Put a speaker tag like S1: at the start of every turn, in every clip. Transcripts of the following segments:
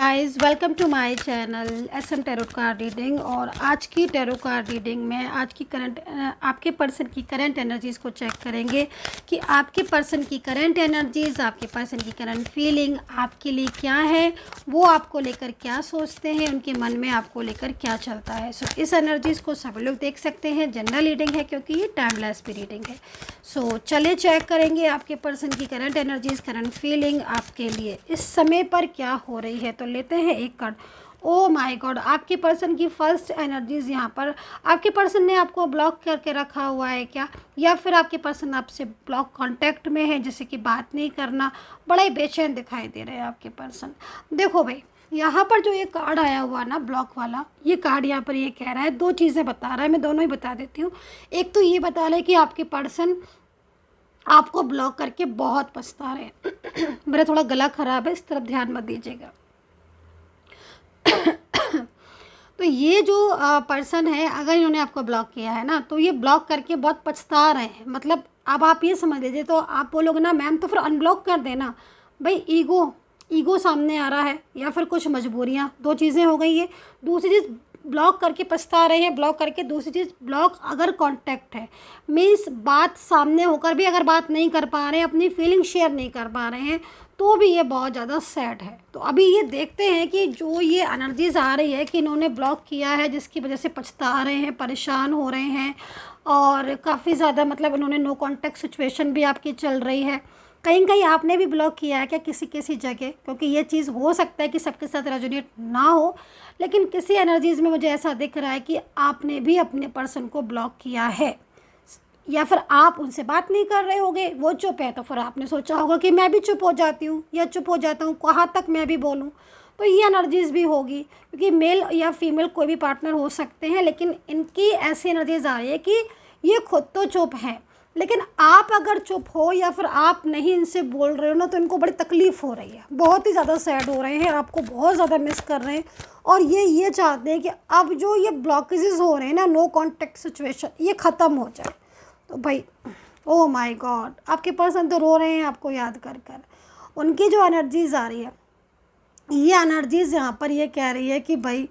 S1: Guys, welcome to my channel SM tarot card reading. और आज की टैरो कार्ड रीडिंग में आज की आपके पर्सन की करंट एनर्जीज़ को चेक करेंगे कि आपके पर्सन की करंट एनर्जीज़, आपके पर्सन की करंट फीलिंग आपके लिए क्या है, वो आपको लेकर क्या सोचते हैं, उनके मन में आपको लेकर क्या चलता है। सो इस एनर्जीज़ को सब लोग देख सकते हैं। जनरल रीडिंग है क्योंकि ये टाइमलेस भी रीडिंग है। सो चले चेक करेंगे आपके पर्सन की करंट एनर्जीज़, करंट फीलिंग आपके लिए इस समय पर क्या हो रही है। तो लेते हैं एक कार्ड। ओ माय गॉड, आपके पर्सन की फर्स्ट एनर्जीज़ यहाँ पर, आपके पर्सन ने आपको ब्लॉक करके रखा हुआ है क्या, या फिर आपके पर्सन आपसे ब्लॉक कांटेक्ट में है, जैसे कि बात नहीं करना, बड़ा ही बेचैन दिखाई दे रहे हैं आपके पर्सन। देखो भाई, यहाँ पर जो ये कार्ड आया हुआ ना ब्लॉक वाला, ये कार्ड यहाँ पर ये कह रहा है, दो चीज़ें बता रहा है, मैं दोनों ही बता देती हूँ। एक तो ये बता रहा है कि आपके पर्सन आपको ब्लॉक करके बहुत पछता रहे हैं। मेरा थोड़ा गला ख़राब है, इस तरफ ध्यान मत दीजिएगा। तो ये जो पर्सन है, अगर इन्होंने आपको ब्लॉक किया है ना, तो ये ब्लॉक करके बहुत पछता रहे हैं। मतलब अब आप ये समझ लीजिए, तो आप बोलोगे ना मैम तो फिर अनब्लॉक कर देना। भाई ईगो सामने आ रहा है, या फिर कुछ मजबूरियाँ, दो चीज़ें हो गई है। दूसरी चीज़ ब्लॉक करके पछता रहे हैं, ब्लॉक करके। दूसरी चीज़ ब्लॉक अगर कांटेक्ट है, मीन्स बात सामने होकर भी अगर बात नहीं कर पा रहे हैं, अपनी फीलिंग शेयर नहीं कर पा रहे हैं, तो भी ये बहुत ज़्यादा सैड है। तो अभी ये देखते हैं कि जो ये एनर्जीज़ आ रही है कि इन्होंने ब्लॉक किया है, जिसकी वजह से पछता रहे हैं, परेशान हो रहे हैं, और काफ़ी ज़्यादा मतलब इन्होंने नो कॉन्टैक्ट सिचुएशन भी आपकी चल रही है। कहीं कहीं आपने भी ब्लॉक किया है क्या किसी किसी जगह, क्योंकि ये चीज़ हो सकता है कि सबके साथ रेजोनेट ना हो, लेकिन किसी एनर्जीज़ में मुझे ऐसा दिख रहा है कि आपने भी अपने पर्सन को ब्लॉक किया है, या फिर आप उनसे बात नहीं कर रहे होगे, वो चुप है, तो फिर आपने सोचा होगा कि मैं भी चुप हो जाती हूँ या चुप हो जाता हूँ, कहाँ तक मैं भी बोलूँ। तो ये एनर्जीज़ भी होगी, क्योंकि मेल या फीमेल कोई भी पार्टनर हो सकते हैं, लेकिन इनकी ऐसी एनर्जीज़ आ रही है कि ये खुद तो चुप हैं, लेकिन आप अगर चुप हो या फिर आप नहीं इनसे बोल रहे हो ना, तो इनको बड़ी तकलीफ़ हो रही है, बहुत ही ज़्यादा सैड हो रहे हैं, आपको बहुत ज़्यादा मिस कर रहे हैं। और ये चाहते हैं कि अब जो ये ब्लॉकेजेस हो रहे हैं ना, नो कॉन्टैक्ट सिचुएशन, ये ख़त्म हो जाए। तो भाई ओह माय गॉड, आपके पर्सन तो रो रहे हैं आपको याद कर कर। उनकी जो एनर्जीज़ आ रही है, ये एनर्जीज़ यहाँ पर ये कह रही है कि भाई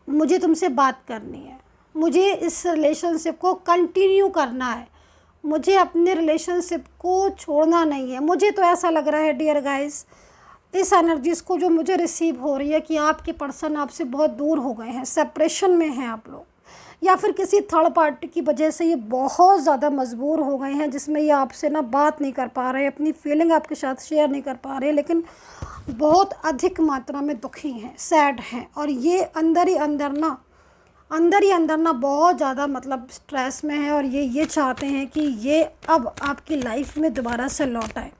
S1: मुझे तुमसे बात करनी है, मुझे इस रिलेशनशिप को कंटिन्यू करना है, मुझे अपने रिलेशनशिप को छोड़ना नहीं है। मुझे तो ऐसा लग रहा है डियर गाइस, इस एनर्जीज़ को जो मुझे रिसीव हो रही है कि आपके पर्सन आपसे बहुत दूर हो गए हैं, सेपरेशन में हैं आप लोग, या फिर किसी थर्ड पार्टी की वजह से ये बहुत ज़्यादा मजबूर हो गए हैं, जिसमें ये आपसे ना बात नहीं कर पा रहे, अपनी फीलिंग आपके साथ शेयर नहीं कर पा रहे, लेकिन बहुत अधिक मात्रा में दुखी हैं, सैड हैं, और ये अंदर ही अंदर ना बहुत ज़्यादा मतलब स्ट्रेस में है, और ये चाहते हैं कि ये अब आपकी लाइफ में दोबारा से लौट आए।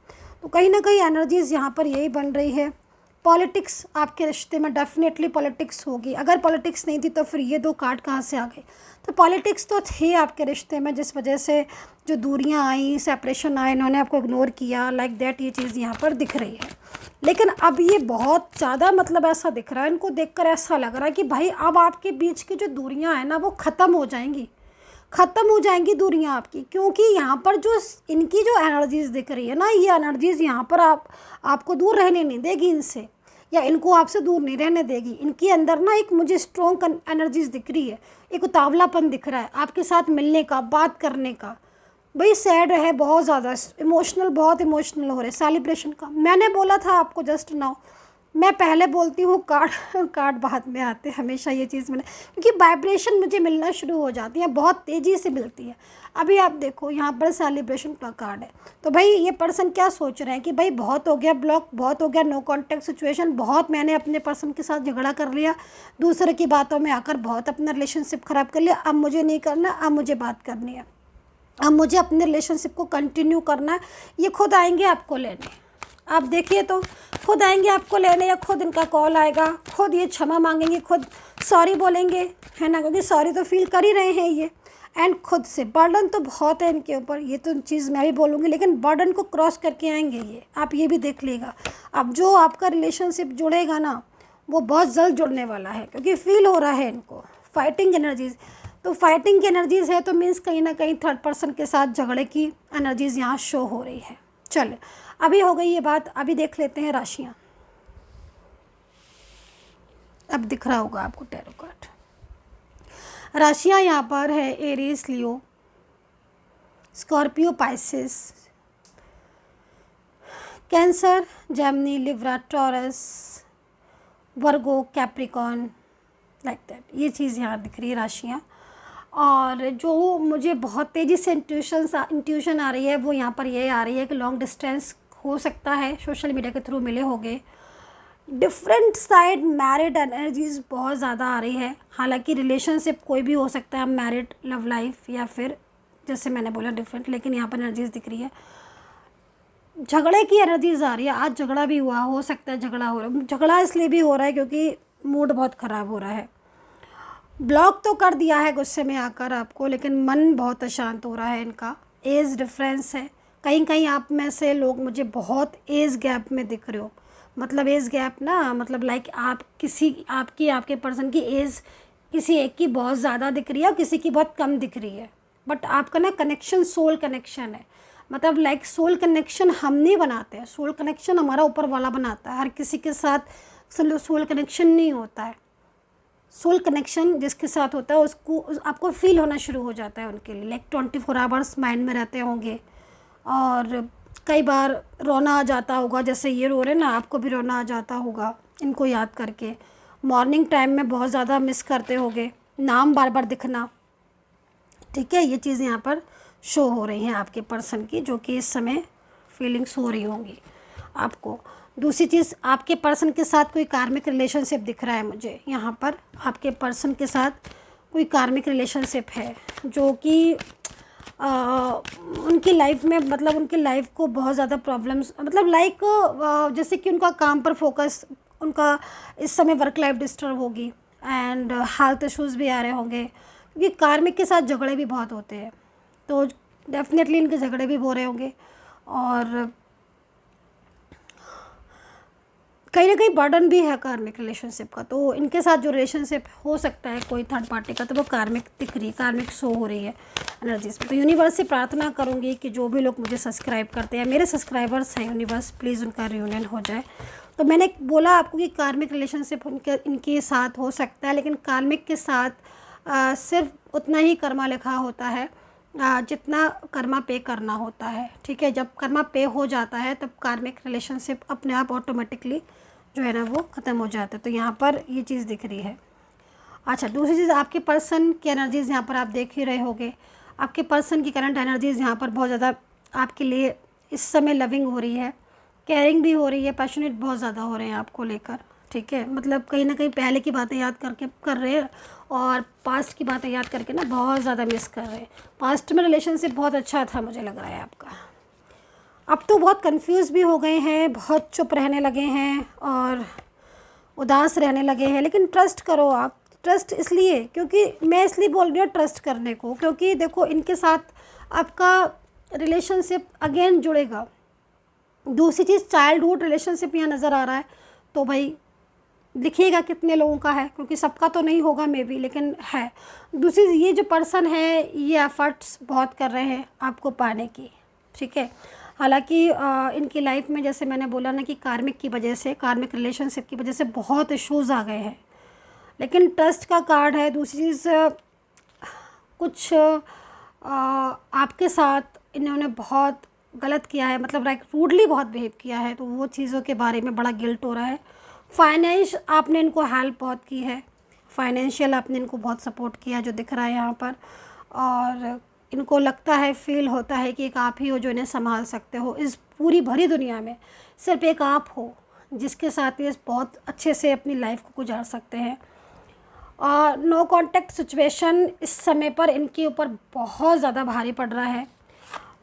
S1: तो कहीं ना कहीं एनर्जीज़ यहाँ पर यही बन रही है। पॉलिटिक्स आपके रिश्ते में डेफिनेटली पॉलिटिक्स होगी। अगर पॉलिटिक्स नहीं थी तो फिर ये दो कार्ड कहाँ से आ गए। तो पॉलिटिक्स तो थे आपके रिश्ते में, जिस वजह से जो दूरियां आई, सेपरेशन आए, इन्होंने आपको इग्नोर किया, लाइक दैट, ये चीज़ यहाँ पर दिख रही है। लेकिन अब ये बहुत ज़्यादा मतलब ऐसा दिख रहा है, इनको देखकर ऐसा लग रहा है कि भाई अब आपके बीच की जो दूरियाँ हैं ना, वो ख़त्म हो जाएंगी दूरियां आपकी, क्योंकि यहाँ पर जो इनकी जो एनर्जीज़ दिख रही है ना, ये एनर्जीज़ यहाँ पर आपको दूर रहने नहीं देगी इनसे, या इनको आपसे दूर नहीं रहने देगी। इनके अंदर ना एक मुझे स्ट्रॉन्ग एनर्जीज़ दिख रही है, एक उतावलापन दिख रहा है आपके साथ मिलने का, बात करने का। भाई सैड है, बहुत ज़्यादा इमोशनल, बहुत इमोशनल हो रहे, सेलिब्रेशन का। मैंने बोला था आपको जस्ट नाउ, मैं पहले बोलती हूँ कार्ड बाद में आते हैं हमेशा, ये चीज़ मैंने, क्योंकि वाइब्रेशन मुझे मिलना शुरू हो जाती है, बहुत तेज़ी से मिलती है। अभी आप देखो यहाँ पर सेलिब्रेशन का कार्ड है। तो भाई ये पर्सन क्या सोच रहे हैं कि भाई बहुत हो गया ब्लॉक, बहुत हो गया नो कॉन्टैक्ट सिचुएशन, बहुत मैंने अपने पर्सन के साथ झगड़ा कर लिया, दूसरे की बातों में आकर बहुत अपना रिलेशनशिप ख़राब कर लिया, अब मुझे नहीं करना, अब मुझे बात करनी है, अब मुझे अपने रिलेशनशिप को कंटिन्यू करना है। ये खुद आएंगे आपको लेने, आप देखिए, तो खुद आएंगे आपको लेने, या खुद इनका कॉल आएगा, खुद ये क्षमा मांगेंगे, खुद सॉरी बोलेंगे, है ना, क्योंकि सॉरी तो फील कर ही रहे हैं ये। एंड खुद से बर्डन तो बहुत है इनके ऊपर, ये तो चीज़ मैं भी बोलूँगी, लेकिन बर्डन को क्रॉस करके आएंगे ये, आप ये भी देख लेगा। अब जो आपका रिलेशनशिप जुड़ेगा ना, वो बहुत जल्द जुड़ने वाला है, क्योंकि फील हो रहा है इनको फाइटिंग एनर्जीज़। तो फाइटिंग की एनर्जीज़ है, तो मीन्स कहीं ना कहीं थर्ड पर्सन के साथ झगड़े की एनर्जीज़ यहाँ शो हो रही है। चले, अभी हो गई ये बात, अभी देख लेते हैं राशियाँ। अब दिख रहा होगा आपको टैरो कार्ड। राशियाँ यहाँ पर है Aries, Leo, Scorpio, Pisces, cancer, Gemini, Libra, taurus, Virgo, Capricorn, like that. ये चीज़ यहाँ दिख रही है राशियाँ। और जो मुझे बहुत तेज़ी से इंट्यूशन आ रही है वो यहाँ पर ये आ रही है कि लॉन्ग डिस्टेंस हो सकता है, सोशल मीडिया के थ्रू मिले होंगे। डिफरेंट साइड मैरिड एनर्जीज बहुत ज़्यादा आ रही है। हालांकि रिलेशनशिप कोई भी हो सकता है, मैरिड, लव लाइफ, या फिर जैसे मैंने बोला डिफरेंट, लेकिन यहाँ पर एनर्जीज दिख रही है। झगड़े की एनर्जीज आ रही है। आज झगड़ा भी हुआ, हो सकता है झगड़ा हो रहा है। झगड़ा इसलिए भी हो रहा है क्योंकि मूड बहुत ख़राब हो रहा है। ब्लॉक तो कर दिया है गुस्से में आकर आपको, लेकिन मन बहुत अशांत हो रहा है इनका। एज डिफरेंस है, कहीं कहीं आप में से लोग मुझे बहुत एज गैप में दिख रहे हो। मतलब एज गैप ना, मतलब लाइक आप आपके पर्सन की एज किसी एक की बहुत ज़्यादा दिख रही है और किसी की बहुत कम दिख रही है। बट आपका ना कनेक्शन सोल कनेक्शन है। मतलब लाइक सोल कनेक्शन हम नहीं बनाते हैं, सोल कनेक्शन हमारा ऊपर वाला बनाता है। हर किसी के साथ सोल कनेक्शन नहीं होता है। सोल कनेक्शन जिसके साथ होता है उसको आपको फील होना शुरू हो जाता है उनके लिए। लाइक 24 आवर्स माइंड में रहते होंगे। और कई बार रोना आ जाता होगा, जैसे ये रो रहे ना, आपको भी रोना आ जाता होगा इनको याद करके। मॉर्निंग टाइम में बहुत ज़्यादा मिस करते होगे, नाम बार बार दिखना, ठीक है। ये चीज़ यहाँ पर शो हो रही हैं आपके पर्सन की, जो कि इस समय फीलिंग्स हो रही होंगी आपको। दूसरी चीज़, आपके पर्सन के साथ कोई कार्मिक रिलेशनशिप दिख रहा है मुझे यहाँ पर। आपके पर्सन के साथ कोई कार्मिक रिलेशनशिप है जो कि उनकी लाइफ में, मतलब उनकी लाइफ को बहुत ज़्यादा प्रॉब्लम्स, मतलब लाइक जैसे कि उनका काम पर फोकस, उनका इस समय वर्क लाइफ डिस्टर्ब होगी एंड हेल्थ इश्यूज़ भी आ रहे होंगे, क्योंकि कार्मिक के साथ झगड़े भी बहुत होते हैं। तो डेफिनेटली इनके झगड़े भी हो रहे होंगे। और कहीं ना कहीं बर्डन भी है कार्मिक रिलेशनशिप का। तो इनके साथ जो रिलेशनशिप हो सकता है कोई थर्ड पार्टी का, तो वो कार्मिक दिख रही है, कार्मिक शो हो रही है एनर्जीज में। तो यूनिवर्स से प्रार्थना करूंगी कि जो भी लोग मुझे सब्सक्राइब करते हैं, मेरे सब्सक्राइबर्स हैं, यूनिवर्स प्लीज़ उनका रियूनियन हो जाए। तो मैंने बोला आपको कि कार्मिक रिलेशनशिप इनके साथ हो सकता है, लेकिन कार्मिक के साथ सिर्फ उतना ही कर्मा लिखा होता है जितना कर्मा पे करना होता है, ठीक है। जब कर्मा पे हो जाता है तब कार्मिक रिलेशनशिप अपने आप ऑटोमेटिकली जो है ना वो ख़त्म हो जाता है। तो यहाँ पर ये चीज़ दिख रही है। अच्छा, दूसरी चीज़, आपके पर्सन की एनर्जीज़ यहाँ पर आप देख ही रहे होंगे। आपके पर्सन की करंट एनर्जीज़ यहाँ पर बहुत ज़्यादा आपके लिए इस समय लविंग हो रही है, केयरिंग भी हो रही है, पैशनेट बहुत ज़्यादा हो रहे हैं आपको लेकर, ठीक है। मतलब कहीं ना कहीं पहले की बातें याद करके कर रहे हैं और पास्ट की बातें याद करके ना बहुत ज़्यादा मिस कर रहे हैं। पास्ट में रिलेशनशिप बहुत अच्छा था, मुझे लग रहा है आपका। अब तो बहुत कंफ्यूज भी हो गए हैं, बहुत चुप रहने लगे हैं और उदास रहने लगे हैं। लेकिन ट्रस्ट करो आप, ट्रस्ट इसलिए, क्योंकि मैं इसलिए बोल रही हूँ ट्रस्ट करने को, क्योंकि देखो इनके साथ आपका रिलेशनशिप अगेन जुड़ेगा। दूसरी चीज़, चाइल्डहुड रिलेशनशिप यहाँ नज़र आ रहा है। तो भाई लिखिएगा कितने लोगों का है, क्योंकि सबका तो नहीं होगा मे बी, लेकिन है। दूसरी, ये जो पर्सन है ये एफर्ट्स बहुत कर रहे हैं आपको पाने की, ठीक है। हालांकि इनकी लाइफ में जैसे मैंने बोला ना कि कार्मिक की वजह से, कार्मिक रिलेशनशिप की वजह से बहुत इश्यूज़ आ गए हैं, लेकिन ट्रस्ट का कार्ड है। दूसरी चीज़, कुछ आपके साथ इन्होंने बहुत गलत किया है, मतलब लाइक रूडली बहुत बिहेव किया है, तो वो चीज़ों के बारे में बड़ा गिल्ट हो रहा है। फाइनेंस आपने इनको हेल्प बहुत की है, फाइनेंशियल आपने इनको बहुत सपोर्ट किया जो दिख रहा है यहाँ पर। और इनको लगता है, फील होता है कि एक आप ही हो जो इन्हें संभाल सकते हो। इस पूरी भरी दुनिया में सिर्फ एक आप हो जिसके साथ ये बहुत अच्छे से अपनी लाइफ को गुजार सकते हैं। और नो कांटेक्ट सिचुएशन इस समय पर इनके ऊपर बहुत ज़्यादा भारी पड़ रहा है।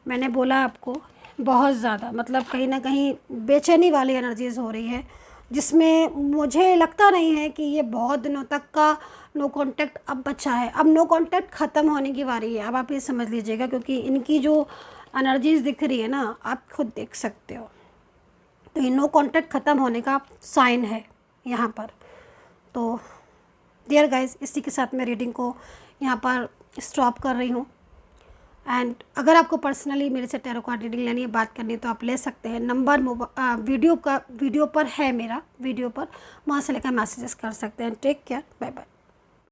S1: मैंने बोला आपको बहुत ज़्यादा, मतलब कहीं ना कहीं बेचैनी वाली एनर्जीज़ हो रही है, जिसमें मुझे लगता नहीं है कि ये बहुत दिनों तक का नो कांटेक्ट अब बचा है। अब नो कांटेक्ट ख़त्म होने की बारी है, अब आप ये समझ लीजिएगा, क्योंकि इनकी जो एनर्जीज़ दिख रही है ना, आप खुद देख सकते हो। तो ये नो कांटेक्ट ख़त्म होने का साइन है यहाँ पर। तो डियर गाइस, इसी के साथ मैं रीडिंग को यहाँ पर स्टॉप कर रही हूँ। एंड अगर आपको पर्सनली मेरे से टैरो कार्ड रीडिंग लेनी है, बात करनी है, तो आप ले सकते हैं। नंबर वीडियो पर है, मेरा वीडियो पर, वहाँ से लेकर मैसेजेस कर सकते हैं। Take care, bye bye.